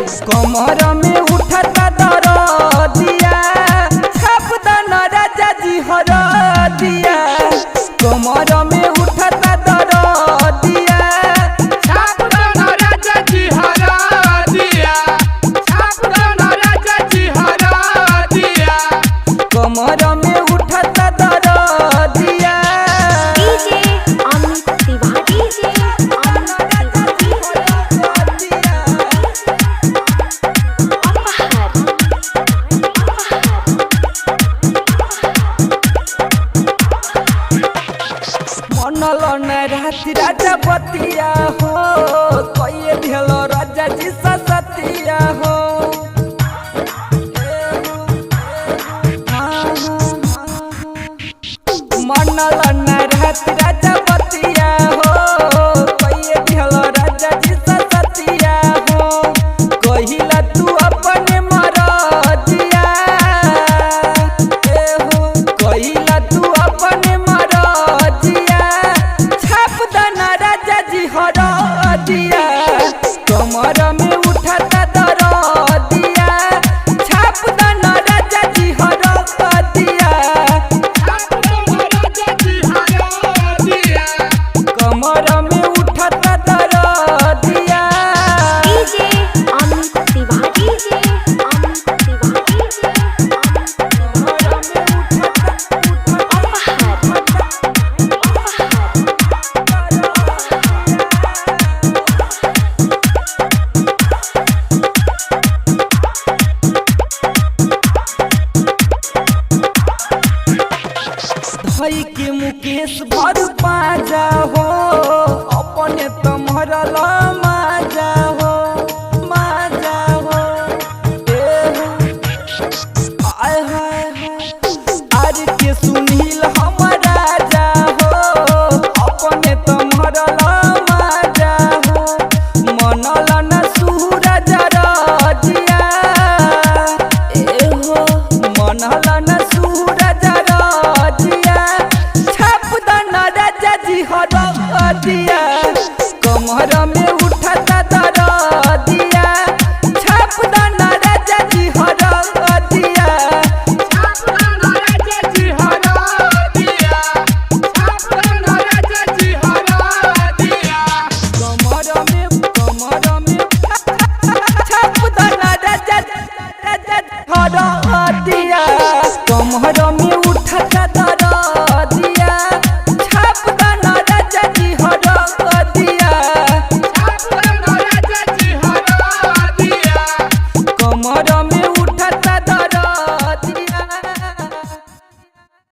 कमर में उठता दरदिया छाप दना राजा जी हरदिया कमर में उठता दरदिया छाप दना राजा जी हरदिया छाप दना राजा जी हरदिया कमर में उठता दरदिया डीजे अमित तिवारी डीजे अमित तिवारी मनल न राति राजा बतिया हो कइए भेल राजा जी सतिया हो मनल न राति राजा बतिया हो कइए भेल राजा जी सतिया हो कहिला तू अपने मरजिया कहिला तू अपने मरजिया छाप दना राजा जी हरदिया कमर में उठता दरदिया छाप दना राजा जी हरदिया छाप दना राजा जी हरदिया कमर में उठता दरदिया डीजे अमित तिवारी डीजे अमित तिवारी धई के मुकेश भर पाजा हो